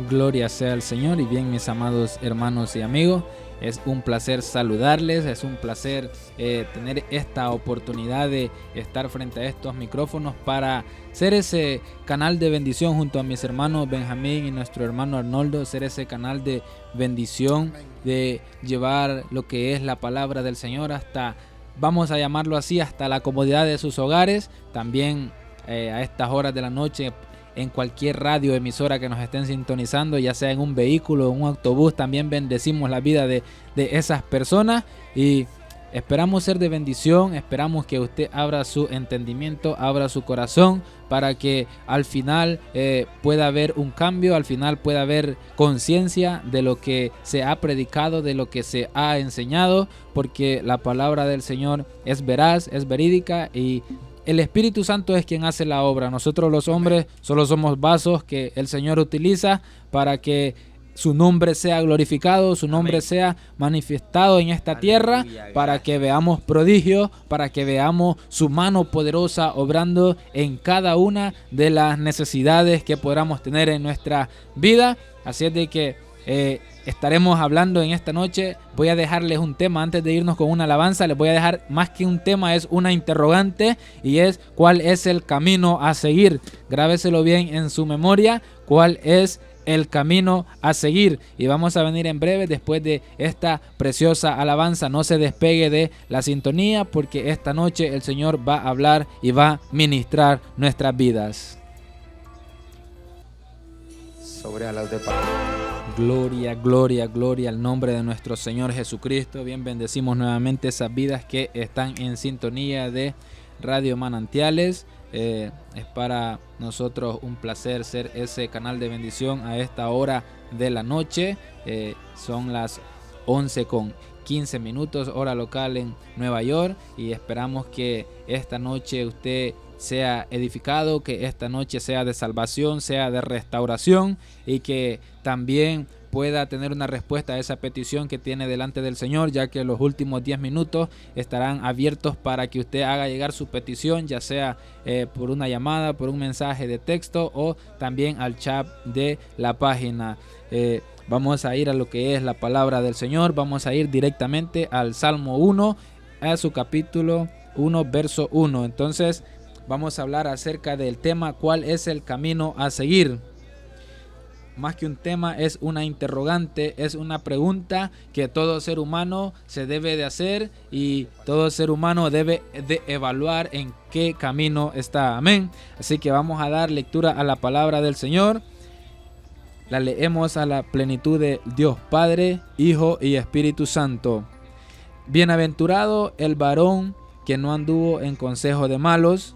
Gloria sea al Señor. Y bien, mis amados hermanos y amigos, es un placer saludarles, es un placer tener esta oportunidad de estar frente a estos micrófonos para ser ese canal de bendición junto a mis hermanos Benjamín y nuestro hermano Arnoldo, ser ese canal de bendición, de llevar lo que es la palabra del Señor hasta, vamos a llamarlo así, hasta la comodidad de sus hogares, también a estas horas de la noche en cualquier radio emisora que nos estén sintonizando, ya sea en un vehículo, en un autobús. También bendecimos la vida de esas personas y esperamos ser de bendición. Esperamos que usted abra su entendimiento, abra su corazón para que al final pueda haber un cambio, al final pueda haber conciencia de lo que se ha predicado, de lo que se ha enseñado, porque la palabra del Señor es veraz, es verídica y el Espíritu Santo es quien hace la obra. Nosotros los hombres solo somos vasos que el Señor utiliza para que su nombre sea glorificado, su nombre sea manifestado en esta tierra, para que veamos prodigios, para que veamos su mano poderosa obrando en cada una de las necesidades que podamos tener en nuestra vida. Así es de que estaremos hablando en esta noche. Voy a dejarles un tema antes de irnos con una alabanza. Les voy a dejar, más que un tema, es una interrogante, y es: ¿cuál es el camino a seguir? Grábeselo bien en su memoria. ¿Cuál es el camino a seguir? Y vamos a venir en breve después de esta preciosa alabanza. No se despegue de la sintonía, porque esta noche el Señor va a hablar y va a ministrar nuestras vidas. Sobre alas de paz. Gloria, gloria, gloria al nombre de nuestro Señor Jesucristo. Bien, bendecimos nuevamente esas vidas que están en sintonía de Radio Manantiales. Es para nosotros un placer ser ese canal de bendición a esta hora de la noche. Son las 11:15, hora local en Nueva York, y esperamos que esta noche usted sea edificado, que esta noche sea de salvación, sea de restauración, y que también pueda tener una respuesta a esa petición que tiene delante del Señor, ya que los últimos 10 minutos estarán abiertos para que usted haga llegar su petición, ya sea por una llamada, por un mensaje de texto o también al chat de la página. Vamos a ir a lo que es la palabra del Señor. Vamos a ir directamente al Salmo 1, a su capítulo 1, verso 1. Entonces vamos a hablar acerca del tema: ¿cuál es el camino a seguir? Más que un tema, es una interrogante, es una pregunta que todo ser humano se debe de hacer, y todo ser humano debe de evaluar en qué camino está. Amén. Así que vamos a dar lectura a la palabra del Señor. La leemos a la plenitud de Dios Padre, Hijo y Espíritu Santo. Bienaventurado el varón que no anduvo en consejo de malos,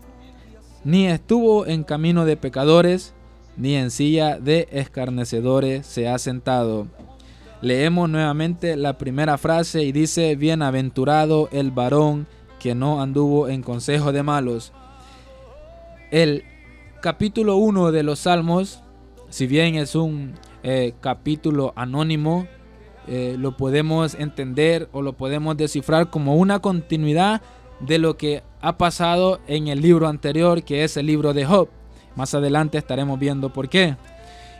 ni estuvo en camino de pecadores, ni en silla de escarnecedores se ha sentado. Leemos nuevamente la primera frase y dice: bienaventurado el varón que no anduvo en consejo de malos. El capítulo 1 de los Salmos, si bien es un capítulo anónimo, lo podemos entender o lo podemos descifrar como una continuidad de lo que ha pasado en el libro anterior, que es el libro de Job. Más adelante estaremos viendo por qué.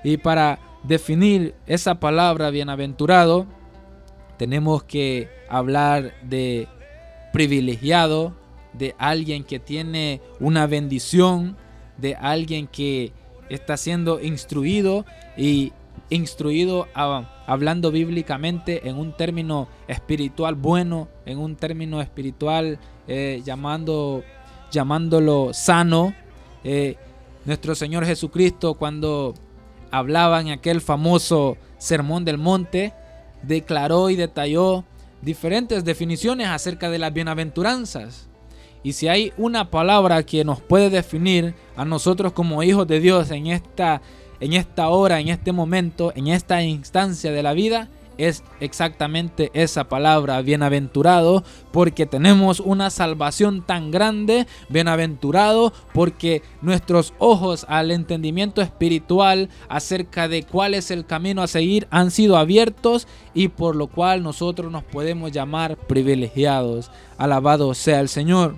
Y para definir esa palabra bienaventurado, tenemos que hablar de privilegiado, de alguien que tiene una bendición, de alguien que está siendo instruido, y instruido hablando bíblicamente en un término espiritual bueno, en un término espiritual llamándolo sano. Nuestro Señor Jesucristo, cuando hablaba en aquel famoso Sermón del Monte, declaró y detalló diferentes definiciones acerca de las bienaventuranzas. Y si hay una palabra que nos puede definir a nosotros como hijos de Dios en esta hora, en este momento, en esta instancia de la vida, es exactamente esa palabra: bienaventurado, porque tenemos una salvación tan grande. Bienaventurado porque nuestros ojos al entendimiento espiritual acerca de cuál es el camino a seguir han sido abiertos, y por lo cual nosotros nos podemos llamar privilegiados. Alabado sea el Señor.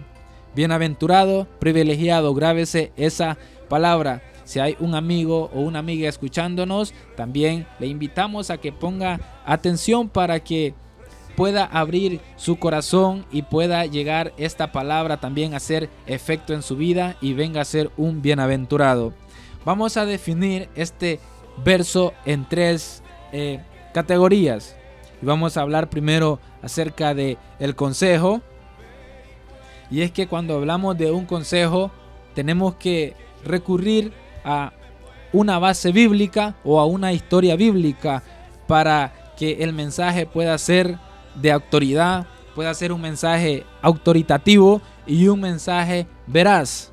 Bienaventurado, privilegiado, grábese esa palabra. si hay un amigo o una amiga escuchándonos, también le invitamos a que ponga atención para que pueda abrir su corazón y pueda llegar esta palabra también a hacer efecto en su vida y venga a ser un bienaventurado. Vamos a definir este verso en tres categorías. Y vamos a hablar primero acerca de el consejo. Y es que cuando hablamos de un consejo, tenemos que recurrir a una base bíblica o a una historia bíblica para que el mensaje pueda ser de autoridad, pueda ser un mensaje autoritativo y un mensaje veraz.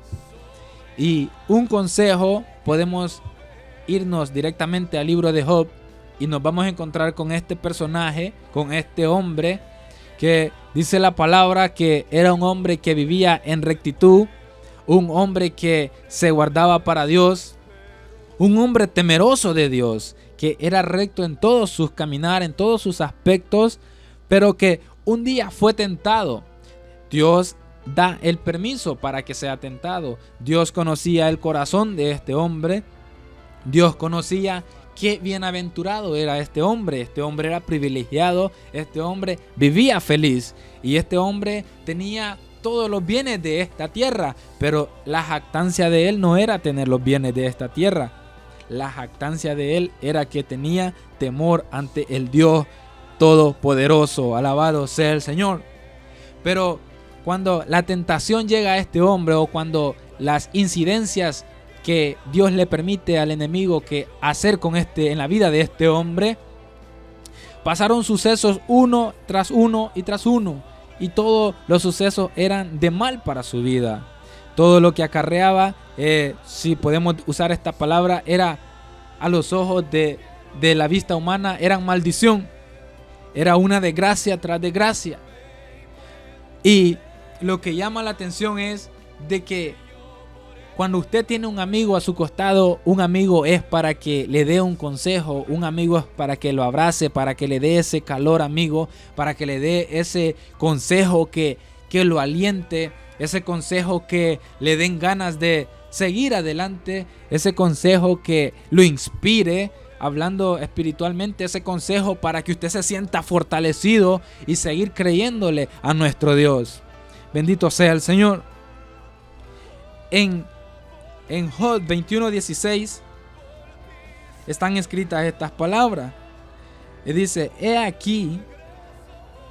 Y un consejo, podemos irnos directamente al libro de Job y nos vamos a encontrar con este personaje, con este hombre que dice la palabra que era un hombre que vivía en rectitud, un hombre que se guardaba para Dios, un hombre temeroso de Dios, que era recto en todos sus caminar, en todos sus aspectos, pero que un día fue tentado. Dios da el permiso para que sea tentado. Dios conocía el corazón de este hombre. Dios conocía qué bienaventurado era este hombre. Este hombre era privilegiado. Este hombre vivía feliz. Y este hombre tenía todos los bienes de esta tierra. Pero la jactancia de él no era tener los bienes de esta tierra. La jactancia de él era que tenía temor ante el Dios Todopoderoso. Alabado sea el Señor. Pero cuando la tentación llega a este hombre, o cuando las incidencias que Dios le permite al enemigo que hacer con en la vida de este hombre, pasaron sucesos uno tras uno y tras uno, y todos los sucesos eran de mal para su vida. Todo lo que acarreaba, si podemos usar esta palabra, era a los ojos de la vista humana, eran maldición. Era una desgracia tras desgracia. Y lo que llama la atención es de que cuando usted tiene un amigo a su costado, un amigo es para que le dé un consejo, un amigo es para que lo abrace, para que le dé ese calor amigo, para que le dé ese consejo que lo aliente, ese consejo que le den ganas de seguir adelante, ese consejo que lo inspire, hablando espiritualmente, ese consejo para que usted se sienta fortalecido y seguir creyéndole a nuestro Dios. Bendito sea el Señor. En Job 21:16 están escritas estas palabras. Y dice: he aquí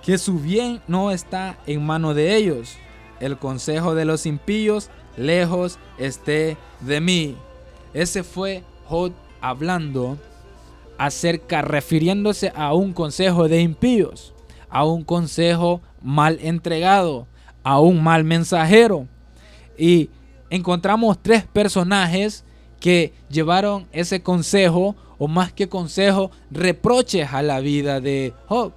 que su bien no está en mano de ellos. El consejo de los impíos lejos esté de mí. Ese fue Job hablando refiriéndose a un consejo de impíos, a un consejo mal entregado, a un mal mensajero. Y encontramos tres personajes que llevaron ese consejo, o más que consejo, reproches a la vida de Job.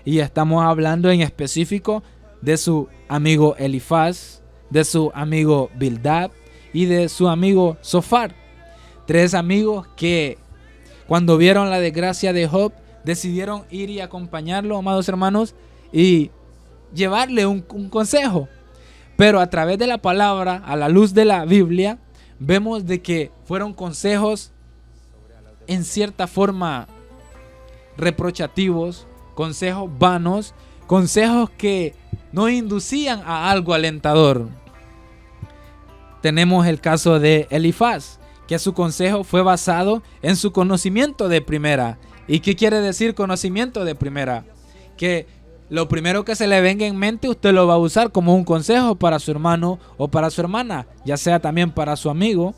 Y estamos hablando en específico de su amigo Elifaz, de su amigo Bildad y de su amigo Zofar. Tres amigos que cuando vieron la desgracia de Job decidieron ir y acompañarlo, amados hermanos, y llevarle un consejo. Pero a través de la palabra, a la luz de la Biblia, vemos de que fueron consejos en cierta forma reprochativos, consejos vanos, consejos que no inducían a algo alentador. Tenemos el caso de Elifaz, que su consejo fue basado en su conocimiento de primera. ¿Y qué quiere decir conocimiento de primera? Que lo primero que se le venga en mente usted lo va a usar como un consejo para su hermano o para su hermana, ya sea también para su amigo.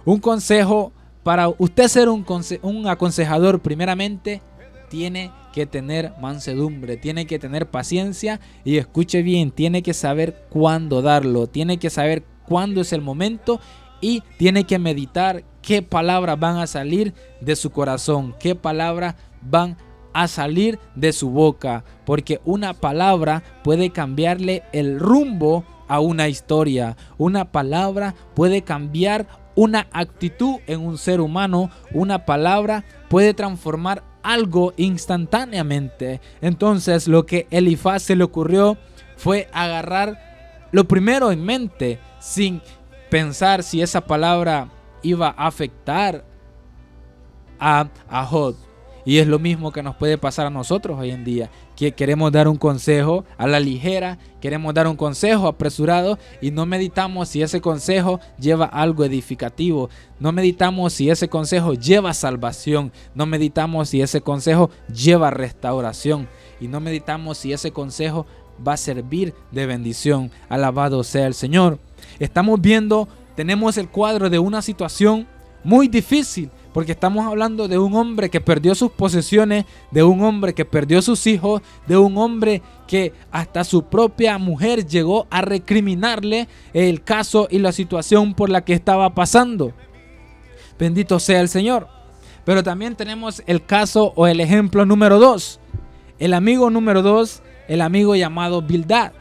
Un consejo, para usted ser un aconsejador, primeramente tiene que tener mansedumbre, tiene que tener paciencia y escuche bien, tiene que saber cuándo darlo, tiene que saber cuándo es el momento y tiene que meditar qué palabras van a salir de su corazón, qué palabras van a salir de su boca, porque una palabra puede cambiarle el rumbo a una historia. Una palabra puede cambiar una actitud en un ser humano. Una palabra puede transformar algo instantáneamente. Entonces lo que Elifaz se le ocurrió fue agarrar lo primero en mente, sin pensar si esa palabra iba a afectar a Job. Y es lo mismo que nos puede pasar a nosotros hoy en día, que queremos dar un consejo a la ligera, queremos dar un consejo apresurado y no meditamos si ese consejo lleva algo edificativo, no meditamos si ese consejo lleva salvación, no meditamos si ese consejo lleva restauración y no meditamos si ese consejo va a servir de bendición. Alabado sea el Señor. Estamos viendo, tenemos el cuadro de una situación muy difícil, porque estamos hablando de un hombre que perdió sus posesiones, de un hombre que perdió sus hijos, de un hombre que hasta su propia mujer llegó a recriminarle el caso y la situación por la que estaba pasando. Bendito sea el Señor. Pero también tenemos el caso o el ejemplo número 2. El amigo número 2, el amigo llamado Bildad.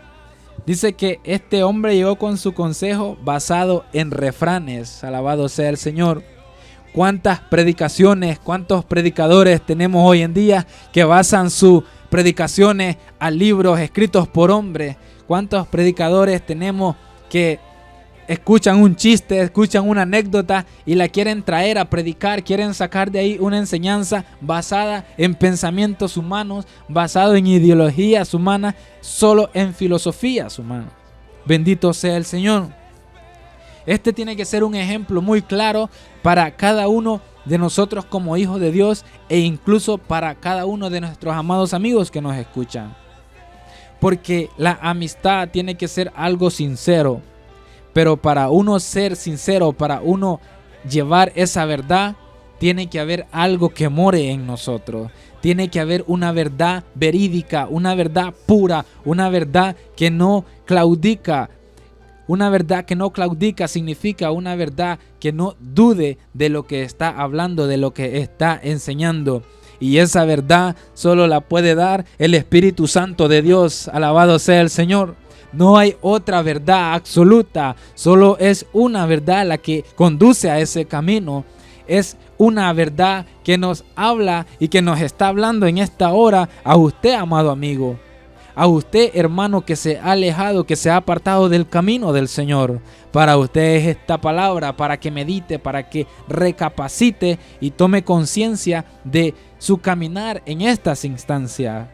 Dice que este hombre llegó con su consejo basado en refranes. Alabado sea el Señor. ¿Cuántas predicaciones, cuántos predicadores tenemos hoy en día que basan sus predicaciones a libros escritos por hombres? ¿Cuántos predicadores tenemos que escuchan un chiste, escuchan una anécdota y la quieren traer a predicar, quieren sacar de ahí una enseñanza basada en pensamientos humanos, basado en ideologías humanas, solo en filosofías humanas? Bendito sea el Señor. Este tiene que ser un ejemplo muy claro para cada uno de nosotros como hijos de Dios e incluso para cada uno de nuestros amados amigos que nos escuchan. Porque la amistad tiene que ser algo sincero. Pero para uno ser sincero, para uno llevar esa verdad, tiene que haber algo que more en nosotros. Tiene que haber una verdad verídica, una verdad pura, una verdad que no claudica. Una verdad que no claudica significa una verdad que no dude de lo que está hablando, de lo que está enseñando. Y esa verdad solo la puede dar el Espíritu Santo de Dios. Alabado sea el Señor. No hay otra verdad absoluta, solo es una verdad la que conduce a ese camino. Es una verdad que nos habla y que nos está hablando en esta hora a usted, amado amigo. A usted, hermano, que se ha alejado, que se ha apartado del camino del Señor. Para usted es esta palabra, para que medite, para que recapacite y tome conciencia de su caminar en estas instancias.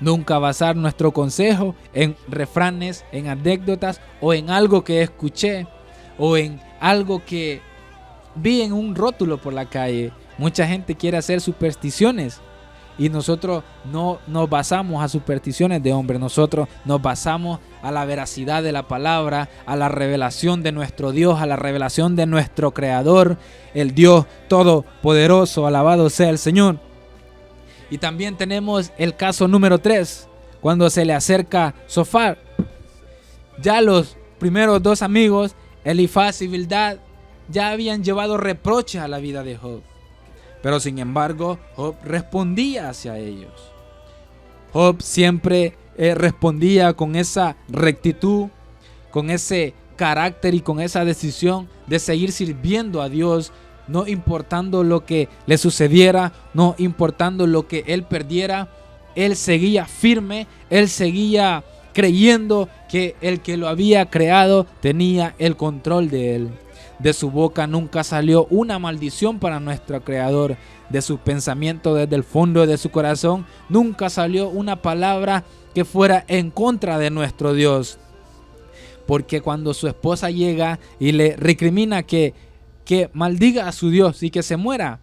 Nunca basar nuestro consejo en refranes, en anécdotas o en algo que escuché o en algo que vi en un rótulo por la calle. Mucha gente quiere hacer supersticiones y nosotros no nos basamos a supersticiones de hombre. Nosotros nos basamos a la veracidad de la palabra, a la revelación de nuestro Dios, a la revelación de nuestro Creador, el Dios Todopoderoso. Alabado sea el Señor. Y también tenemos el caso número 3, cuando se le acerca Zofar. Ya los primeros 2 amigos, Elifaz y Bildad, ya habían llevado reproches a la vida de Job. Pero sin embargo, Job respondía hacia ellos. Job siempre respondía con esa rectitud, con ese carácter y con esa decisión de seguir sirviendo a Dios, no importando lo que le sucediera, no importando lo que él perdiera. Él seguía firme, él seguía creyendo que el que lo había creado tenía el control de él. De su boca nunca salió una maldición para nuestro Creador. De sus pensamientos desde el fondo de su corazón nunca salió una palabra que fuera en contra de nuestro Dios. Porque cuando su esposa llega y le recrimina que maldiga a su Dios y que se muera,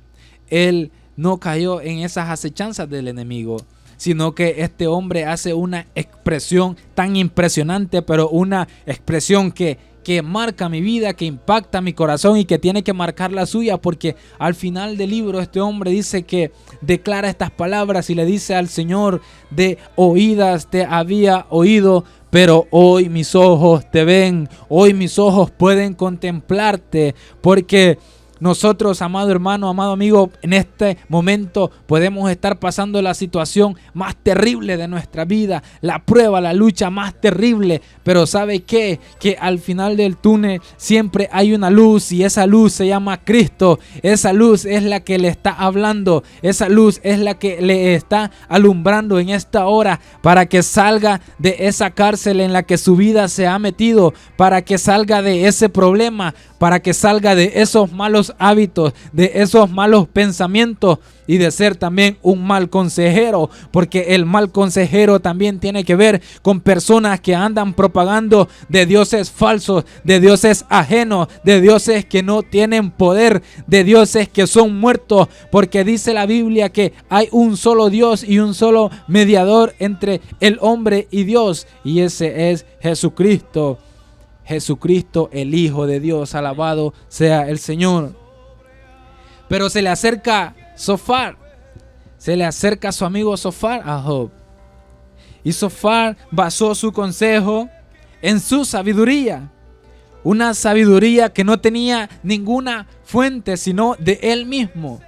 él no cayó en esas acechanzas del enemigo, sino que este hombre hace una expresión tan impresionante, pero una expresión que marca mi vida, que impacta mi corazón y que tiene que marcar la suya, porque al final del libro este hombre dice que declara estas palabras y le dice al Señor: de oídas te había oído, pero hoy mis ojos te ven, hoy mis ojos pueden contemplarte, porque nosotros, amado hermano, amado amigo, en este momento podemos estar pasando la situación más terrible de nuestra vida, la prueba, la lucha más terrible, pero ¿sabe qué? Que al final del túnel siempre hay una luz, y esa luz se llama Cristo. Esa luz es la que le está hablando, esa luz es la que le está alumbrando en esta hora para que salga de esa cárcel en la que su vida se ha metido, para que salga de ese problema, para que salga de esos malos hábitos, de esos malos pensamientos, y de ser también un mal consejero, porque el mal consejero también tiene que ver con personas que andan propagando de dioses falsos, de dioses ajenos, de dioses que no tienen poder, de dioses que son muertos, porque dice la Biblia que hay un solo Dios y un solo mediador entre el hombre y Dios, y ese es Jesucristo. Jesucristo, el Hijo de Dios, alabado sea el Señor. Pero se le acerca Zofar, se le acerca a su amigo Zofar a Job, y Zofar basó su consejo en su sabiduría, una sabiduría que no tenía ninguna fuente sino de él mismo.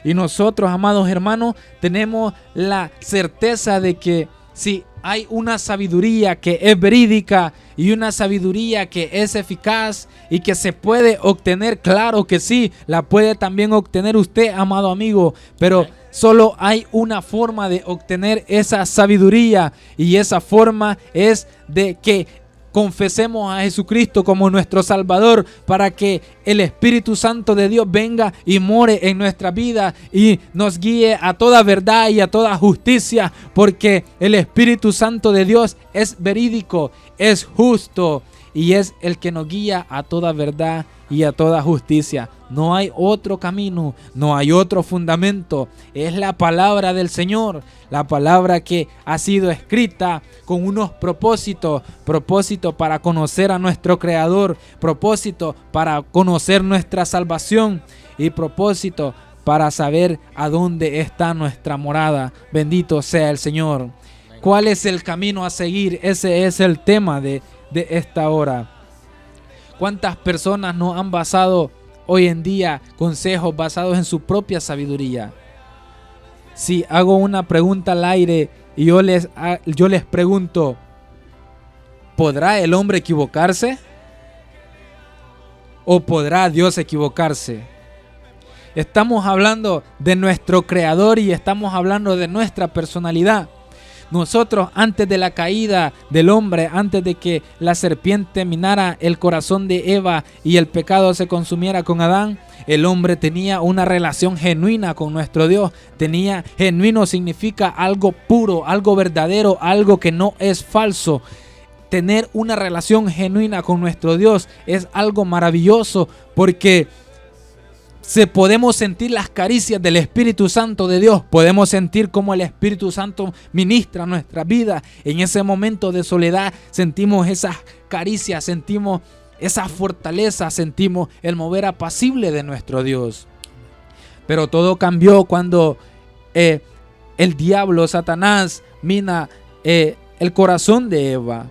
Y nosotros, amados hermanos, tenemos la certeza de que si hay una sabiduría que es verídica y una sabiduría que es eficaz y que se puede obtener, claro que sí, la puede también obtener usted, amado amigo, pero solo hay una forma de obtener esa sabiduría, y esa forma es de que confesemos a Jesucristo como nuestro Salvador, para que el Espíritu Santo de Dios venga y more en nuestra vida y nos guíe a toda verdad y a toda justicia, porque el Espíritu Santo de Dios es verídico, es justo y es el que nos guía a toda verdad y a toda justicia. No hay otro camino, no hay otro fundamento. Es la palabra del Señor, la palabra que ha sido escrita con unos propósitos, propósito para conocer a nuestro Creador, propósito para conocer nuestra salvación y propósito para saber a dónde está nuestra morada. Bendito sea el Señor. ¿Cuál es el camino a seguir? Ese es el tema de esta hora. ¿Cuántas personas no han basado hoy en día consejos basados en su propia sabiduría? Si hago una pregunta al aire y yo les pregunto, ¿podrá el hombre equivocarse? ¿O podrá Dios equivocarse? Estamos hablando de nuestro Creador y estamos hablando de nuestra personalidad. Nosotros, antes de la caída del hombre, antes de que la serpiente minara el corazón de Eva y el pecado se consumiera con Adán, el hombre tenía una relación genuina con nuestro Dios. Genuino significa algo puro, algo verdadero, algo que no es falso. Tener una relación genuina con nuestro Dios es algo maravilloso, porque podemos sentir las caricias del Espíritu Santo de Dios. Podemos sentir cómo el Espíritu Santo ministra nuestra vida. En ese momento de soledad sentimos esas caricias, sentimos esa fortaleza, sentimos el mover apacible de nuestro Dios. Pero todo cambió cuando el diablo, Satanás, mina el corazón de Eva.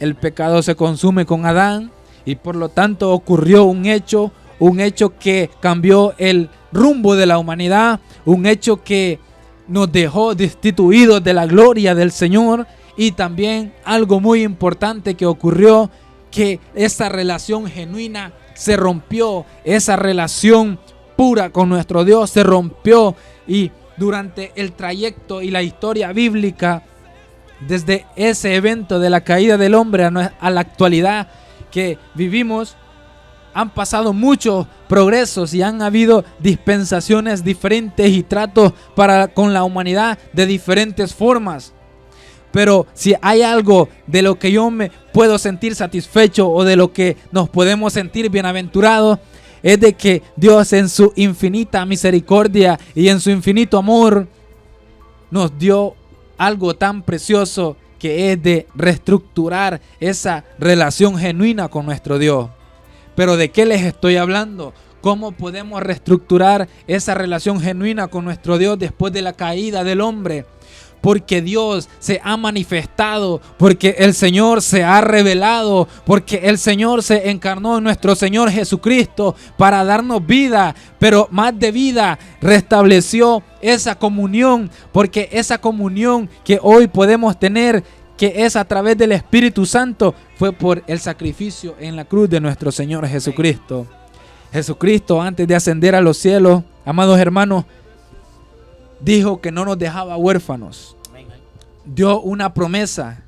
El pecado se consume con Adán y por lo tanto ocurrió un hecho que cambió el rumbo de la humanidad, un hecho que nos dejó destituidos de la gloria del Señor, y también algo muy importante que ocurrió, que esa relación genuina se rompió, esa relación pura con nuestro Dios se rompió, y durante el trayecto y la historia bíblica, desde ese evento de la caída del hombre a la actualidad que vivimos, han pasado muchos progresos y han habido dispensaciones diferentes y tratos con la humanidad de diferentes formas. Pero si hay algo de lo que yo me puedo sentir satisfecho o de lo que nos podemos sentir bienaventurados, es de que Dios, en su infinita misericordia y en su infinito amor, nos dio algo tan precioso, que es de reestructurar esa relación genuina con nuestro Dios. Pero ¿de qué les estoy hablando? ¿Cómo podemos reestructurar esa relación genuina con nuestro Dios después de la caída del hombre? porque Dios se ha manifestado, porque el Señor se ha revelado, porque el Señor se encarnó en nuestro Señor Jesucristo para darnos vida, pero más de vida, restableció esa comunión, porque esa comunión que hoy podemos tener, que es a través del Espíritu Santo, fue por el sacrificio en la cruz de nuestro Señor Jesucristo. Jesucristo, antes de ascender a los cielos, amados hermanos, dijo que no nos dejaba huérfanos. Dio una promesa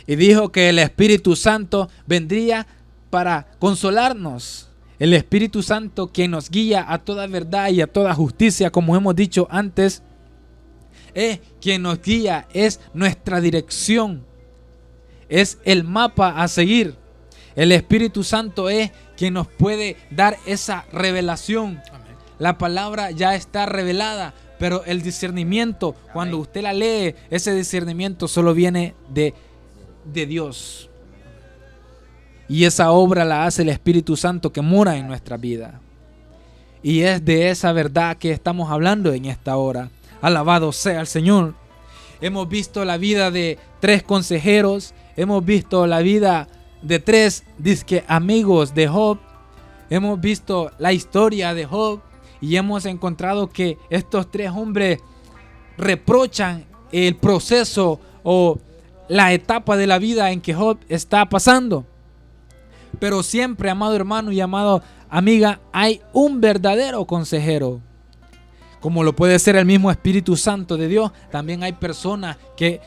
y dijo que el Espíritu Santo vendría para consolarnos. El Espíritu Santo, quien nos guía a toda verdad y a toda justicia, como hemos dicho antes, es quien nos guía, es nuestra dirección, es el mapa a seguir. El Espíritu Santo es quien nos puede dar esa revelación. Amén. La palabra ya está revelada, pero el discernimiento, amén, cuando usted la lee, ese discernimiento solo viene de Dios. Y esa obra la hace el Espíritu Santo que mora en nuestra vida. Y es de esa verdad que estamos hablando en esta hora. Alabado sea el Señor. Hemos visto la vida de 3 consejeros. Hemos visto la vida de 3 amigos de Job. Hemos visto la historia de Job. Y hemos encontrado que estos 3 hombres reprochan el proceso o la etapa de la vida en que Job está pasando. Pero siempre, amado hermano y amada amiga, hay un verdadero consejero. Como lo puede ser el mismo Espíritu Santo de Dios, también hay personas que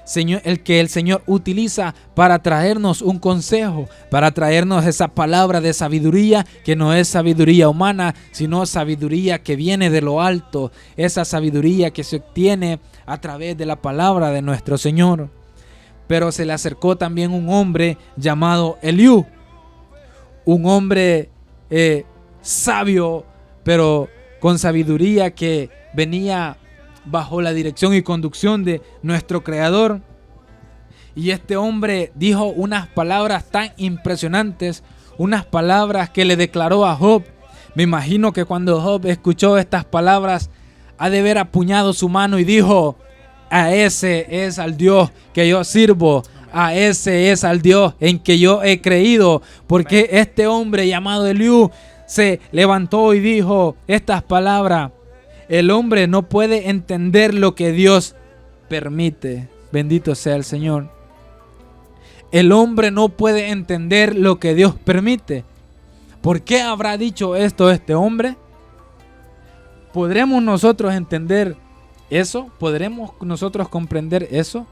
el Señor utiliza para traernos un consejo, para traernos esa palabra de sabiduría, que no es sabiduría humana, sino sabiduría que viene de lo alto, esa sabiduría que se obtiene a través de la palabra de nuestro Señor. Pero se le acercó también un hombre llamado Eliú, un hombre sabio, pero con sabiduría, que venía bajo la dirección y conducción de nuestro Creador. Y este hombre dijo unas palabras tan impresionantes, unas palabras que le declaró a Job. Me imagino que cuando Job escuchó estas palabras, ha de haber apuñado su mano y dijo: a ese es al Dios que yo sirvo, a ese es al Dios en que yo he creído. Porque este hombre llamado Eliú se levantó y dijo estas palabras: el hombre no puede entender lo que Dios permite. Bendito sea el Señor. El hombre no puede entender lo que Dios permite. ¿Por qué habrá dicho esto este hombre? ¿Podremos nosotros entender eso? ¿Podremos nosotros comprender eso?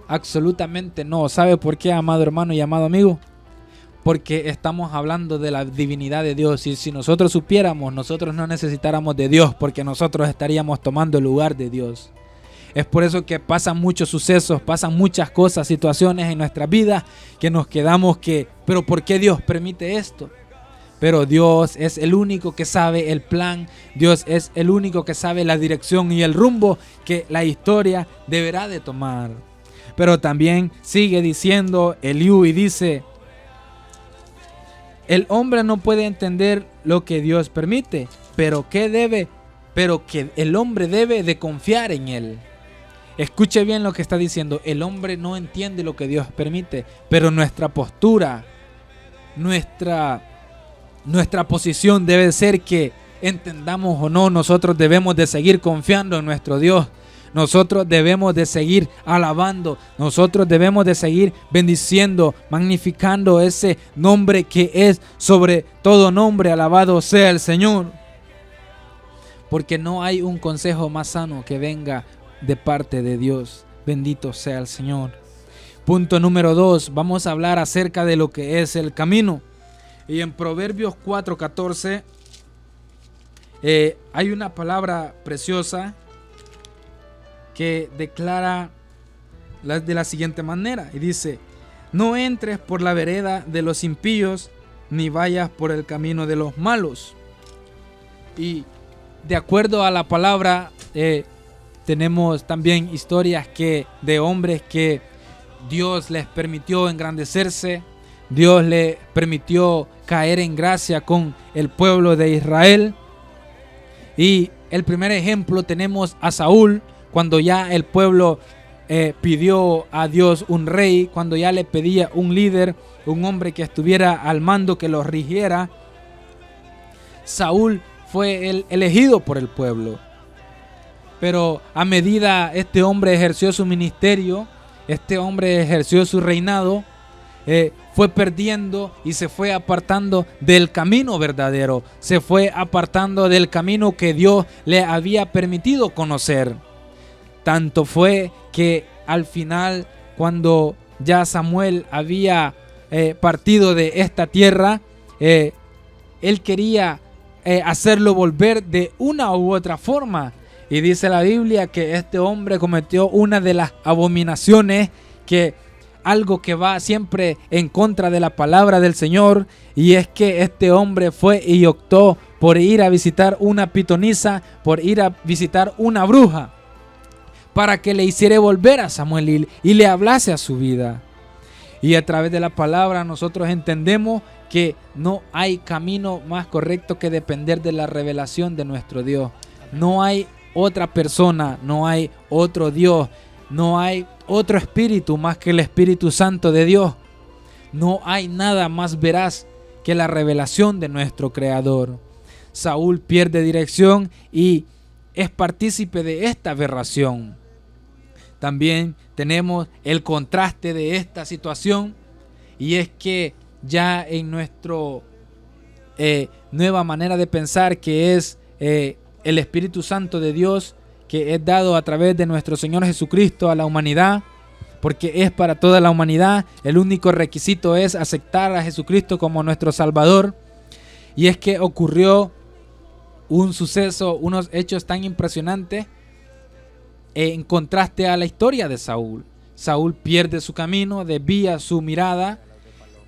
Absolutamente no. ¿Sabe por qué, amado hermano y amado amigo? Porque estamos hablando de la divinidad de Dios. Y si nosotros supiéramos, nosotros no necesitáramos de Dios, porque nosotros estaríamos tomando el lugar de Dios. Es por eso que pasan muchos sucesos, pasan muchas cosas, situaciones en nuestra vida, que nos quedamos ¿pero por qué Dios permite esto? Pero Dios es el único que sabe el plan. Dios es el único que sabe la dirección y el rumbo que la historia deberá de tomar. Pero también sigue diciendo Eliú y dice: el hombre no puede entender lo que Dios permite, pero que el hombre debe de confiar en él. Escuche bien lo que está diciendo. El hombre no entiende lo que Dios permite, pero nuestra postura, nuestra posición debe ser que, entendamos o no, nosotros debemos de seguir confiando en nuestro Dios. Nosotros debemos de seguir alabando, nosotros debemos de seguir bendiciendo, magnificando ese nombre que es sobre todo nombre. Alabado sea el Señor. Porque no hay un consejo más sano que venga de parte de Dios. Bendito sea el Señor. Punto número 2. Vamos a hablar acerca de lo que es el camino. Y en Proverbios 4:14 hay una palabra preciosa que declara de la siguiente manera, y dice: no entres por la vereda de los impíos, ni vayas por el camino de los malos. Y de acuerdo a la palabra, tenemos también historias de hombres que Dios les permitió engrandecerse, Dios les permitió caer en gracia con el pueblo de Israel. Y el primer ejemplo tenemos a Saúl, cuando ya el pueblo pidió a Dios un rey, cuando ya le pedía un líder, un hombre que estuviera al mando, que los rigiera, Saúl fue el elegido por el pueblo. Pero a medida este hombre ejerció su ministerio, este hombre ejerció su reinado, fue perdiendo y se fue apartando del camino verdadero, se fue apartando del camino que Dios le había permitido conocer. Tanto fue que al final, cuando ya Samuel había partido de esta tierra, él quería hacerlo volver de una u otra forma. Y dice la Biblia que este hombre cometió una de las abominaciones, que algo que va siempre en contra de la palabra del Señor, y es que este hombre fue y optó por ir a visitar una pitonisa, por ir a visitar una bruja, para que le hiciera volver a Samuel y le hablase a su vida. Y a través de la palabra nosotros entendemos que no hay camino más correcto que depender de la revelación de nuestro Dios. No hay otra persona, no hay otro Dios, no hay otro espíritu más que el Espíritu Santo de Dios. No hay nada más veraz que la revelación de nuestro Creador. Saúl pierde dirección y es partícipe de esta aberración. También tenemos el contraste de esta situación, y es que ya en nuestro nueva manera de pensar, que es el Espíritu Santo de Dios, que es dado a través de nuestro Señor Jesucristo a la humanidad, porque es para toda la humanidad. El único requisito es aceptar a Jesucristo como nuestro Salvador. Y es que ocurrió un suceso, unos hechos tan impresionantes en contraste a la historia de Saúl. Saúl pierde su camino, desvía su mirada,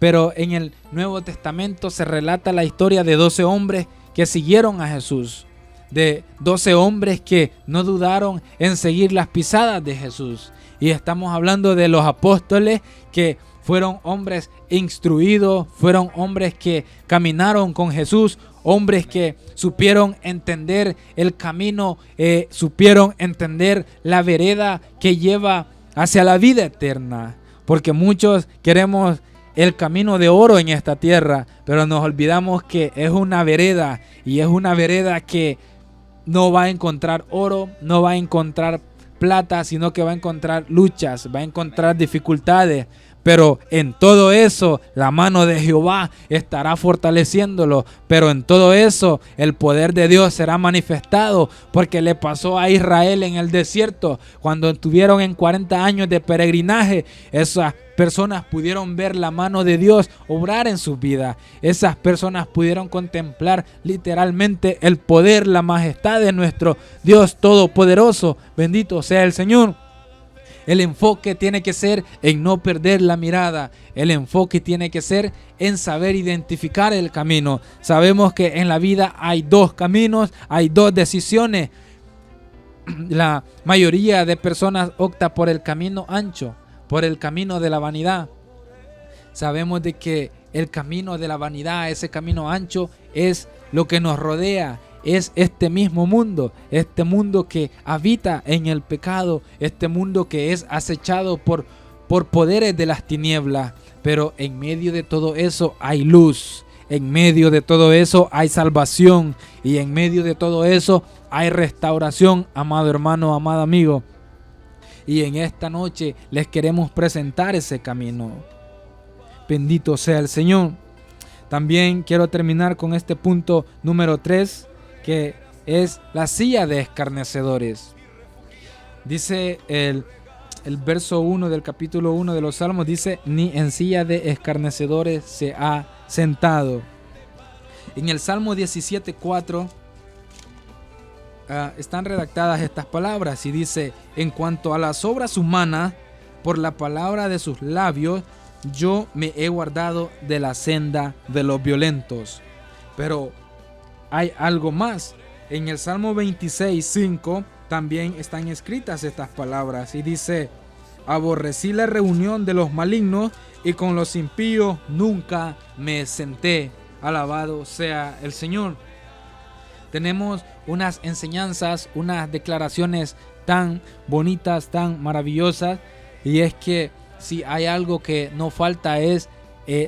pero en el Nuevo Testamento se relata la historia de 12 hombres que siguieron a Jesús, de 12 hombres que no dudaron en seguir las pisadas de Jesús. Y estamos hablando de los apóstoles, que fueron hombres instruidos, fueron hombres que caminaron con Jesús, hombres que supieron entender el camino, supieron entender la vereda que lleva hacia la vida eterna. Porque muchos queremos el camino de oro en esta tierra, pero nos olvidamos que es una vereda, y es una vereda que no va a encontrar oro, no va a encontrar plata, sino que va a encontrar luchas, va a encontrar dificultades. Pero en todo eso la mano de Jehová estará fortaleciéndolo. Pero en todo eso el poder de Dios será manifestado, porque le pasó a Israel en el desierto. Cuando estuvieron en 40 años de peregrinaje, esas personas pudieron ver la mano de Dios obrar en sus vidas. Esas personas pudieron contemplar literalmente el poder, la majestad de nuestro Dios Todopoderoso. Bendito sea el Señor. El enfoque tiene que ser en no perder la mirada. El enfoque tiene que ser en saber identificar el camino. Sabemos que en la vida hay dos caminos, hay dos decisiones. La mayoría de personas opta por el camino ancho, por el camino de la vanidad. Sabemos de que el camino de la vanidad, ese camino ancho, es lo que nos rodea. Es este mismo mundo, este mundo que habita en el pecado, este mundo que es acechado por poderes de las tinieblas. Pero en medio de todo eso hay luz, en medio de todo eso hay salvación, y en medio de todo eso hay restauración, amado hermano, amado amigo. Y en esta noche les queremos presentar ese camino. Bendito sea el Señor. También quiero terminar con este punto número 3, que es la silla de escarnecedores. Dice el verso 1 del capítulo 1 de los Salmos, dice: ni en silla de escarnecedores se ha sentado. En el Salmo 17:4 están redactadas estas palabras, y dice: en cuanto a las obras humanas, por la palabra de sus labios, yo me he guardado de la senda de los violentos. Pero hay algo más. En el Salmo 26:5 también están escritas estas palabras, y dice: aborrecí la reunión de los malignos, y con los impíos nunca me senté. Alabado sea el Señor. tenemos unas enseñanzas, unas declaraciones tan bonitas, tan maravillosas, y es que si hay algo que no falta es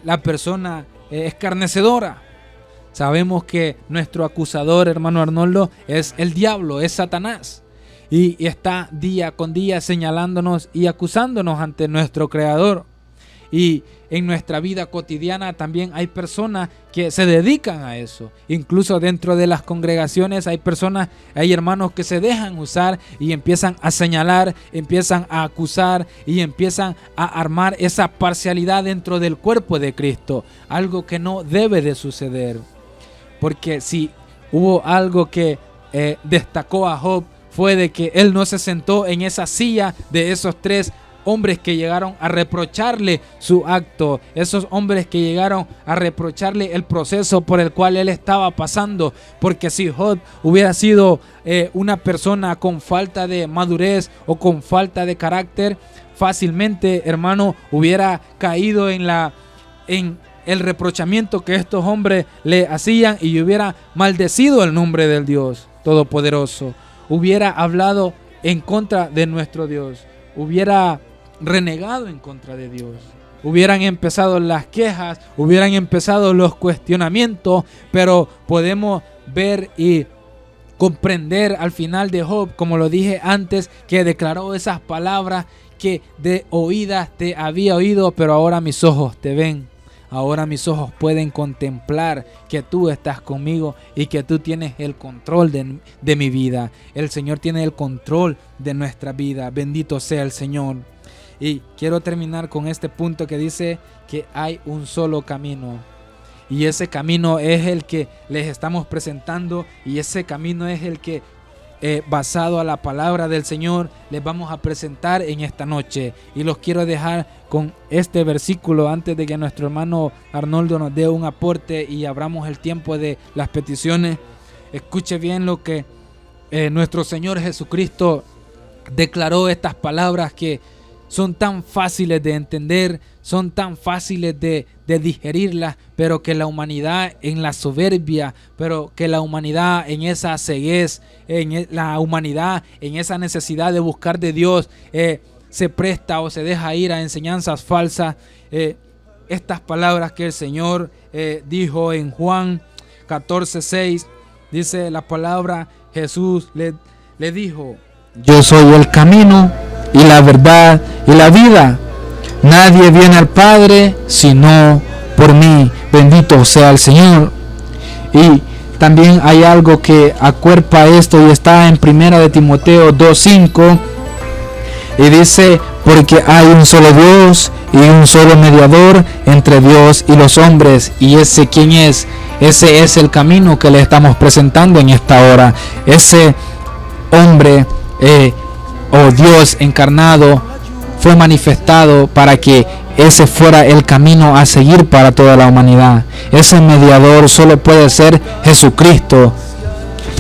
la persona escarnecedora. Sabemos que nuestro acusador, hermano Arnoldo, es el diablo, es Satanás, y está día con día señalándonos y acusándonos ante nuestro Creador. Y en nuestra vida cotidiana también hay personas que se dedican a eso. Incluso dentro de las congregaciones hay hermanos que se dejan usar y empiezan a señalar, empiezan a acusar y empiezan a armar esa parcialidad dentro del cuerpo de Cristo. Algo que no debe de suceder. Porque si hubo algo que destacó a Job, fue de que él no se sentó en esa silla de esos 3 hombres que llegaron a reprocharle su acto, esos hombres que llegaron a reprocharle el proceso por el cual él estaba pasando. Porque si Job hubiera sido una persona con falta de madurez o con falta de carácter, fácilmente, hermano, hubiera caído en el reprochamiento que estos hombres le hacían y hubiera maldecido el nombre del Dios Todopoderoso, hubiera hablado en contra de nuestro Dios, hubiera renegado en contra de Dios, hubieran empezado las quejas, hubieran empezado los cuestionamientos. Pero podemos ver y comprender al final de Job, como lo dije antes, que declaró esas palabras que de oídas te había oído, pero ahora mis ojos te ven. Ahora mis ojos pueden contemplar que tú estás conmigo y que tú tienes el control de mi vida. El Señor tiene el control de nuestra vida. Bendito sea el Señor. Y quiero terminar con este punto que dice que hay un solo camino. Y ese camino es el que les estamos presentando. Y ese camino es el que, basado a la palabra del Señor, les vamos a presentar en esta noche. Y los quiero dejar con este versículo antes de que nuestro hermano Arnoldo nos dé un aporte y abramos el tiempo de las peticiones. Escuche bien lo que nuestro Señor Jesucristo declaró, estas palabras que son tan fáciles de entender, son tan fáciles de digerirlas, pero que la humanidad en la soberbia, pero que la humanidad en esa ceguez, la humanidad en esa necesidad de buscar de Dios, se presta o se deja ir a enseñanzas falsas. Estas palabras que el Señor dijo en Juan 14:6, dice la palabra, Jesús le dijo: yo soy el camino y la verdad y la vida. Nadie viene al Padre sino por mí. Bendito sea el Señor. Y también hay algo que acuerpa esto y está en 1 de Timoteo 2:5 y dice: porque hay un solo Dios y un solo mediador entre Dios y los hombres. ¿Y ese quién es? Ese es el camino que le estamos presentando en esta hora. Ese hombre o Dios encarnado fue manifestado para que ese fuera el camino a seguir para toda la humanidad. Ese mediador solo puede ser Jesucristo,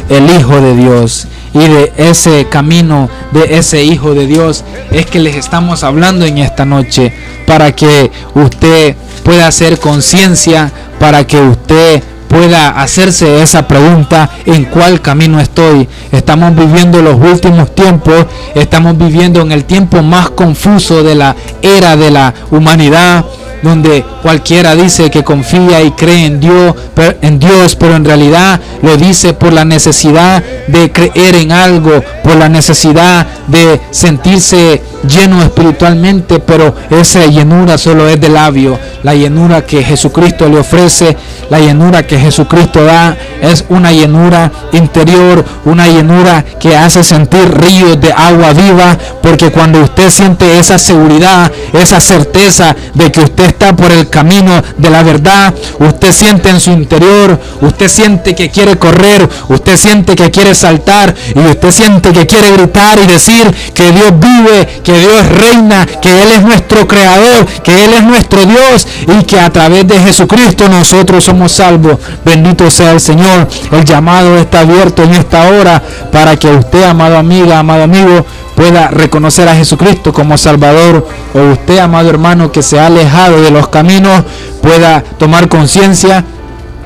el Hijo de Dios. Y de ese camino, de ese Hijo de Dios, es que les estamos hablando en esta noche, para que usted pueda hacer conciencia, para que usted pueda hacerse esa pregunta: ¿en cuál camino estoy? Estamos viviendo los últimos tiempos, estamos viviendo en el tiempo más confuso de la era de la humanidad, donde cualquiera dice que confía y cree en Dios, pero en realidad lo dice por la necesidad de creer en algo, por la necesidad de sentirse lleno espiritualmente, pero esa llenura solo es de labio. La llenura que Jesucristo le ofrece, la llenura que Jesucristo da, es una llenura interior, una llenura que hace sentir ríos de agua viva, porque cuando usted siente esa seguridad, esa certeza de que usted está por el camino de la verdad, usted siente en su interior, usted siente que quiere correr, usted siente que quiere saltar, y usted siente que quiere gritar y decir que Dios vive, que Dios reina, que Él es nuestro creador, que Él es nuestro Dios, y que a través de Jesucristo nosotros somos salvos. Bendito sea el Señor. El llamado está abierto en esta hora para que usted, amado amiga, amado amigo, pueda reconocer a Jesucristo como Salvador, o usted, amado hermano, que se ha alejado de los caminos, pueda tomar conciencia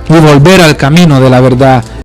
y volver al camino de la verdad.